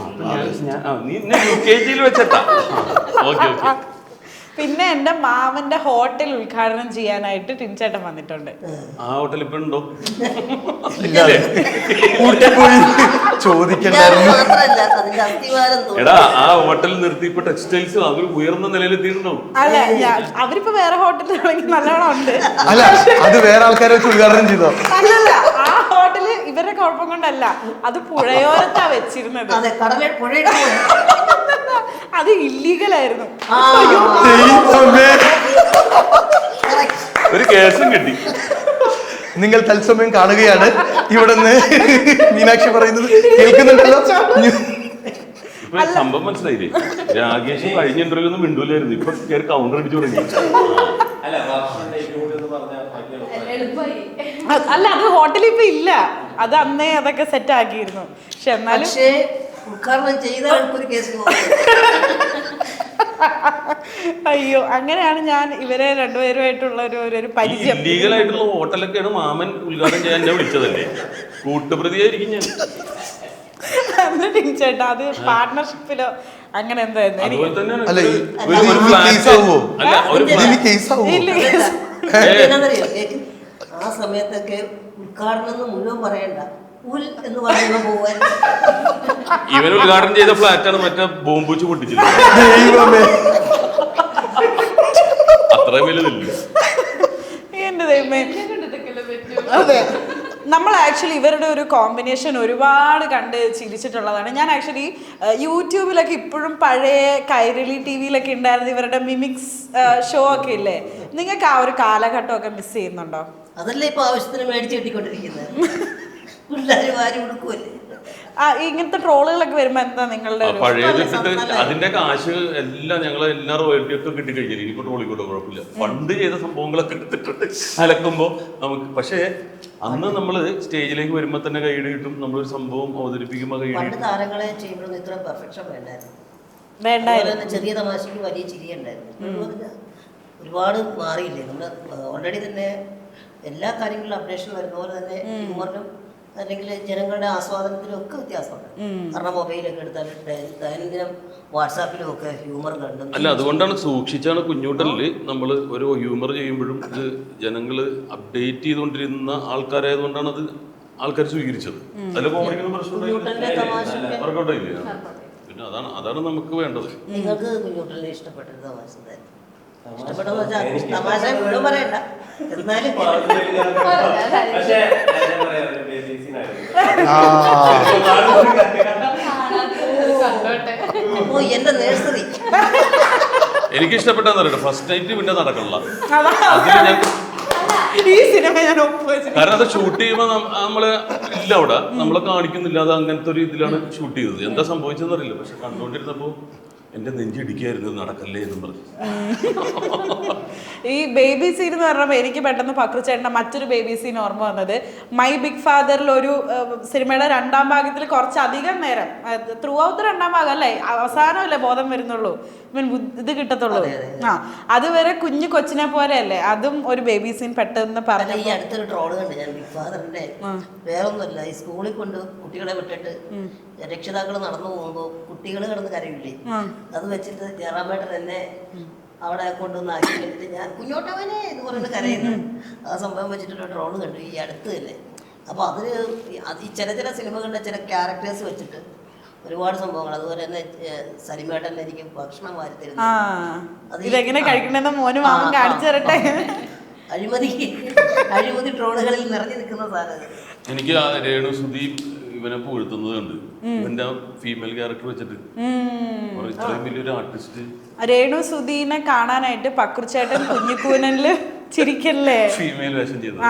പിന്നെ എൻ്റെ മാമന്റെ ഹോട്ടൽ ഉദ്ഘാടനം ചെയ്യാനായിട്ട് ടിൻചേട്ടൻ വന്നിട്ടുണ്ട്. ആ ഹോട്ടൽ ഇപ്പൊ ഉണ്ടോ? കൂട്ടിപ്പോയി ചോദിക്കണ്ടായിരുന്നു. മാത്രല്ല അതിന്റെ അസ്ഥിവാരം എടാ ആ ഹോട്ടൽ നിർത്തി ഇപ്പൊ ടെക്സ്റ്റൈൽസ് അവർ ഉയർന്ന നിലയിലെത്തിയിട്ടുണ്ടോ? അല്ല അവരിപ്പോ വേറെ ഹോട്ടലിലാണെങ്കിൽ നല്ലോണം ഉണ്ട്. അല്ല അത് വേറെ ആൾക്കാരെ വെച്ച് ഉദ്ഘാടനം ചെയ്തോ? അല്ലല്ല ആ ഹോട്ടല് ഇവരുടെ കുഴപ്പം കൊണ്ടല്ല, അത് പുഴയോരത്താ വെച്ചിരുന്നത്. അതെ കടലിൽ പുഴയുടെ അത് ഇല്ലീഗലായിരുന്നു. ദൈവമേ. ഒരു കേസും കിട്ടി. നിങ്ങൾ തത്സമയം കാണുകയാണ്. ഇവിടെ നിന്ന് മീനാക്ഷി പറയുന്നത് കേൾക്കുന്നുണ്ടല്ലോ. ഇപ്പൊ സംഭവം മനസ്സിലായില്ലേ? രാകേഷ് കഴിഞ്ഞ ഇന്റർവ്യൂ ഒന്നും മിണ്ടൂലായിരുന്നു, ഇപ്പൊ കയറി കൗണ്ടർ അടിച്ചു തുടങ്ങി. അല്ല വർഷം ഡേറ്റ് കൂടി ഒന്ന് പറഞ്ഞാൽ അല്ല അത് ഹോട്ടലിൽ ഇപ്പൊ ഇല്ല, അത് അന്നേ അതൊക്കെ സെറ്റ് ആക്കിയിരുന്നു. പക്ഷെ എന്നാലും പക്ഷേ ഉദ്ഘാടനം ചെയ്ത ആൾക്കൊരു കേസ് അയ്യോ അങ്ങനെയാണ് ഞാൻ ഇവരെ രണ്ടുപേരുമായിട്ടുള്ള ഒരു പരിചയം. ഇല്ലീഗൽ ആയിട്ടുള്ള ഹോട്ടലൊക്കെയാണ് മാമൻ ഉദ്ഘാടനം ചെയ്യാൻ എന്നെ വിളിച്ചതല്ലേ. കൂട്ടുപ്രതിയായിരിക്കും ഞാൻ. ചേട്ടാ അത് പാർട്ട്ണർഷിപ്പിലോ അങ്ങനെ എന്തായിരുന്നു അതുപോലെ തന്നെയാണ് അല്ല ഒരു flat- അല്ല ഒരു കേസാവോ? എന്നറിയോ ആ സമയത്തൊക്കെ ഉദ്ഘാടനം മുഴുവൻ പറയണ്ട ഉൽ എന്ന് പറയുമ്പോ പോവാൻ ഇവൻ ഉദ്ഘാടനം ചെയ്ത ഫ്ലാറ്റാണ് മറ്റേ ബോംബൂച്ച് പൊട്ടിച്ചത്. ദൈവമേ. അത്രയും വലുതല്ലേ. എന്റെ ദൈവമേ. അതെ നമ്മൾ ആക്ച്വലി ഇവരുടെ ഒരു കോമ്പിനേഷൻ ഒരുപാട് കണ്ട് ചിരിച്ചിട്ടുള്ളതാണ്. ഞാൻ ആക്ച്വലി യൂട്യൂബിലൊക്കെ ഇപ്പോഴും പഴയ കൈരളി ടി വിയിലൊക്കെ ഉണ്ടായിരുന്ന ഇവരുടെ മിമിക്സ് ഷോ ഒക്കെ ഇല്ലേ, നിങ്ങൾക്ക് ആ ഒരു കാലഘട്ടമൊക്കെ മിസ് ചെയ്യുന്നുണ്ടോ? അതല്ലേ ഇപ്പൊ ആവശ്യത്തിന് മേടിച്ച് കെട്ടിക്കൊണ്ടിരിക്കുന്നത്. പിള്ളേര് വാരി കൊടുക്കുമല്ലേ. ഇങ്ങനത്തെ ട്രോളുകളൊക്കെ വരുമ്പോ എന്താ നിങ്ങളുടെ ഒരു പഴയത് ഇട്ടിട്ട് അതിന്റെ കാശ് എല്ലാം ഞങ്ങളെ എല്ലാ റോയൽറ്റി ഒക്കെ കിട്ടിക്കഴിഞ്ഞാൽ ഇനിയിപ്പോ ട്രോളിക്കോട്ടെ കുഴപ്പമില്ല. പണ്ട് ചെയ്ത സംഭവങ്ങളൊക്കെ എടുത്തിട്ടുണ്ട് അലക്കുമ്പോ നമുക്ക്. പക്ഷേ അന്ന് നമ്മള് സ്റ്റേജിലേക്ക് വരുമ്പോ തന്നെ കൈയ്യടി കിട്ടും. നമ്മളൊരു സംഭവം അവതരിപ്പിക്കുമ്പോ പണ്ട് കൈയ്യടി താരങ്ങളെ ചെയ്യുമ്പോൾ ഇത്ര പെർഫെക്ഷൻ വേണ്ടായിരുന്നു. വേണ്ടായിരുന്നു. ചെറിയ തമാശക്ക് വലിയ ചിരി ഉണ്ടായിരുന്നു. ഒരുപാട് മാറിയില്ലേ നമ്മൾ ഓൾറെഡി തന്നെ എല്ലാ കാര്യങ്ങളിലും അപ്ഡേഷൻ വരുന്ന പോലെ തന്നെ ഹ്യൂമറിനും അല്ലെങ്കിൽ ജനങ്ങളുടെ ആസ്വാദനത്തിലും ഒക്കെ വ്യത്യാസമുണ്ട്. കാരണം മൊബൈലൊക്കെ എടുത്താൽ ദൈനംദിനം വാട്സാപ്പിലും ഒക്കെ ഹ്യൂമർ കണ്ടു. അല്ല അതുകൊണ്ടാണ് സൂക്ഷിച്ചാണ് കുഞ്ഞൂട്ടലില് നമ്മൾ ഒരു ഹ്യൂമർ ചെയ്യുമ്പോഴും ഇത് ജനങ്ങള് അപ്ഡേറ്റ് ചെയ്തുകൊണ്ടിരുന്ന ആൾക്കാരായതുകൊണ്ടാണ് അത് ആൾക്കാർ സ്വീകരിച്ചത്. അതിൽ കോമഡിക്കൊന്നും പ്രശ്നം വർക്കൗട്ടായില്ലേ? പിന്നെ അതാണ് നമുക്ക് വേണ്ടത്. നിങ്ങൾക്ക് കുഞ്ഞുട്ടലിനെ ഇഷ്ടപ്പെട്ടൊരു തമാശ ഇഷ്ടപ്പെട്ടെന്ന് വെച്ചാൽ തമാശ മുഴുവൻ പറയണ്ട, എന്നാലും പക്ഷേ ഓ എന്റെ നേഴ്സറി എനിക്ക് ഇഷ്ടപ്പെട്ടെന്ന് ഫസ്റ്റ് നൈറ്റ് പിന്നെ നടക്കണില്ല. ഈ സിനിമ ഞാൻ ഒപ്പുവെച്ചു. കാരണം അത് ഷൂട്ട് ചെയ്യുമ്പോൾ നമ്മള് ഇല്ല അവിടെ നമ്മളെ കാണിക്കുന്നില്ല. അത് അങ്ങനത്തെ ഒരു ഇതിലാണ് ഷൂട്ട് ചെയ്തത്. എന്താ സംഭവിച്ചതെന്ന് അറിയില്ല. പക്ഷെ കണ്ടുകൊണ്ടിരുന്നപ്പോ എന്റെ നെഞ്ചിടിക്കായിരുന്നു നടക്കല്ലേ എന്നും പറഞ്ഞു. ഈ ബേബി സീൻ എന്ന് പറഞ്ഞപ്പോൾ എനിക്ക് പെട്ടെന്ന് പക്രുചേട്ടൻ്റെ മറ്റൊരു ബേബി സീൻ ഓർമ്മ വന്നത് മൈ ബിഗ് ഫാദറിൽ ഒരു സിനിമയുടെ രണ്ടാം ഭാഗത്തിൽ കുറച്ചധികം നേരം ത്രൂ ഔട്ട് രണ്ടാം ഭാഗം അല്ലേ, അവസാനമല്ലേ ബോധം വരുന്നുള്ളൂ, ഇത് കിട്ടത്തുള്ളൂ. അതുവരെ കുഞ്ഞു കൊച്ചിനെ പോലെ അല്ലേ, അതും ഒരു ബേബി സീൻ പെട്ടെന്ന് പറഞ്ഞു. ഈ അടുത്തൊരു ട്രോള് കണ്ട് ഞാൻ ബിഗ് ഫാദറിന്റെ, വേറൊന്നുമല്ല, ഈ സ്കൂളിൽ കൊണ്ട് കുട്ടികളെ വിട്ടിട്ട് രക്ഷിതാക്കൾ നടന്നു പോകുമ്പോൾ കുട്ടികൾ കിടന്ന് കരയില്ലേ, അത് വെച്ചിട്ട് ജയറാമേട്ടൻ എന്നെ അവിടെ കൊണ്ടുവന്ന് ആക്കി കഴിഞ്ഞിട്ട് ഞാൻ കുഞ്ഞോട്ടവനെ എന്ന് പറഞ്ഞിട്ട് കരയുന്നു. ആ സംഭവം വെച്ചിട്ടൊരു ട്രോള് കണ്ടു ഈ അടുത്ത് തന്നെ. അപ്പോൾ അതിന് ഈ ചില സിനിമകളുടെ ചില ക്യാരക്ടേഴ്സ് വെച്ചിട്ട് ഒരുപാട് സംഭവങ്ങൾ. അതുപോലെ തന്നെ സലിമേട്ടൻ എനിക്ക് ഭക്ഷണം വാരി തരുന്നു. ഇതെങ്ങനെ കഴിക്കണമെന്ന് മോനും മാമൻ കാണിച്ചു തരട്ടെ. അഴിമതി ട്രോളുകളിൽ നിറഞ്ഞു നിൽക്കുന്ന സാധനം. എനിക്ക് ആ രേണു സുധീപ് ഇവനെ പുകഴ്ത്തുന്നത് കണ്ട്, ഇവന്റെ ഫീമെയിൽ ക്യാരക്ടർ വെച്ചിട്ട് ഇത്രയും വലിയൊരു ആർട്ടിസ്റ്റ്. രേണു സുധീനെ കാണാനായിട്ട് പക്രുചേട്ടൻ കുഞ്ഞിക്കൂനനില് ചിരിക്കല്ലേ ഫീമെയിൽ വേഷം ചെയ്തത്,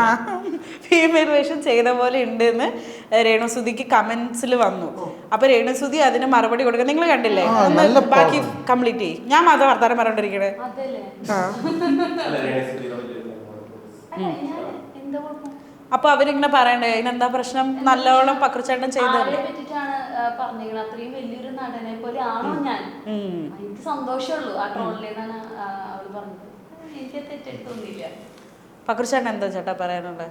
ഫീമെയിൽ വേഷം ചെയ്ത പോലെ ഉണ്ട് എന്ന് രേണു സുധിക്ക് കമന്റ്സിൽ വന്നു. അപ്പൊ രേണു സുധി അതിന് മറുപടി കൊടുക്കുക. നിങ്ങൾ കണ്ടില്ലേ? ബാക്കി കംപ്ലീറ്റ് ചെയ്യും. ഞാൻ മാത്രം വർത്താനം പറഞ്ഞോണ്ടിരിക്കണേ. അപ്പൊ അവരിങ്ങനെ പറയണ്ടേ ഇതിനെന്താ പ്രശ്നം, നല്ലോണം പക്രുചേട്ടൻ ചെയ്തല്ലേ. അത്രയും വലിയൊരു നടനെ പോലെ ആണോ ഞാൻ, എനിക്ക് സന്തോഷമുള്ളൂ ആ ട്രോളിലെന്നാണ് അവള് പറഞ്ഞത്. എനിക്ക് തെറ്റെടുത്ത് തോന്നിയില്ല. പക്രുചേട്ടൻ എന്താ ചേട്ടാ പറയാനുള്ളത്?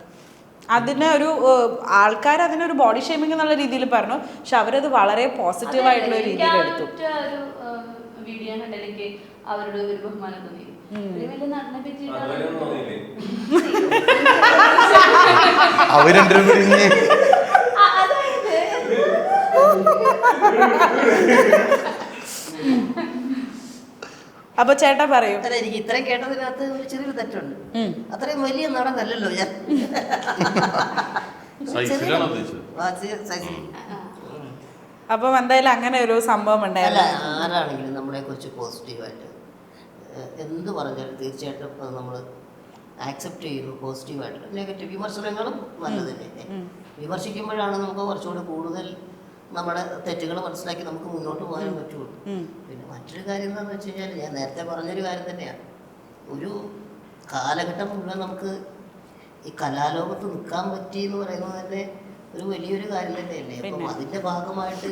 അതിന് ഒരു ആൾക്കാർ അതിനൊരു ബോഡി ഷേമിംഗ് എന്നുള്ള രീതിയിൽ പറഞ്ഞു, പക്ഷെ അവരത് വളരെ പോസിറ്റീവ് ആയിട്ടുള്ള രീതിയിൽ എടുത്തു. ഒരു വീഡിയോ കണ്ടില്ലെങ്കിൽ അവരുടെ ഒരു ബഹുമാനം തോന്നി. ഒരു വലിയ നടനെ അതുവരെ ഒന്നും തോന്നിയില്ലേ? അവർ രണ്ടുപേരും കൂടി ഇനി അപ്പൊ ചേട്ടാ പറയൂ. അല്ല, എനിക്ക് ഇത്രയും കേട്ടതിനകത്ത് ഒരു ചെറിയൊരു തെറ്റുണ്ട്. അത്രയും വലിയ നടനല്ലല്ലോ ഞാൻ. സൈസിലാണ് ഉദ്ദേശിച്ചത്. അപ്പം എന്തായാലും അങ്ങനെ ഒരു സംഭവം അല്ല, ഉണ്ടായില്ല. ആരാണെങ്കിലും നമ്മളെ കുറിച്ച് പോസിറ്റീവായിട്ട് എന്ത് പറഞ്ഞാലും തീർച്ചയായിട്ടും അത് നമ്മൾ ആക്സെപ്റ്റ് ചെയ്യുന്നു പോസിറ്റീവായിട്ട്. നെഗറ്റീവ് വിമർശനങ്ങളും നല്ലത് തന്നെ. വിമർശിക്കുമ്പോഴാണ് നമുക്ക് കുറച്ചുകൂടി കൂടുതൽ നമ്മുടെ തെറ്റുകൾ മനസ്സിലാക്കി നമുക്ക് മുന്നോട്ട് പോകാനും പറ്റുള്ളൂ. പിന്നെ മറ്റൊരു കാര്യം എന്താണെന്ന് വെച്ച് കഴിഞ്ഞാൽ, ഞാൻ നേരത്തെ പറഞ്ഞൊരു കാര്യം തന്നെയാണ്, ഒരു കാലഘട്ടം മുഴുവൻ നമുക്ക് ഈ കലാലോകത്ത് നിൽക്കാൻ പറ്റി എന്ന് പറയുന്നത് തന്നെ ഒരു വലിയൊരു കാര്യം തന്നെയല്ലേ. അപ്പം അതിൻ്റെ ഭാഗമായിട്ട്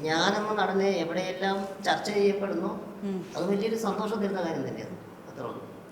ഞാനെന്ന നടനെ എവിടെയെല്ലാം ചർച്ച ചെയ്യപ്പെടുന്നു, അത് വലിയൊരു സന്തോഷം തരുന്ന കാര്യം തന്നെയാണ്. അത്രേ ഉള്ളൂ.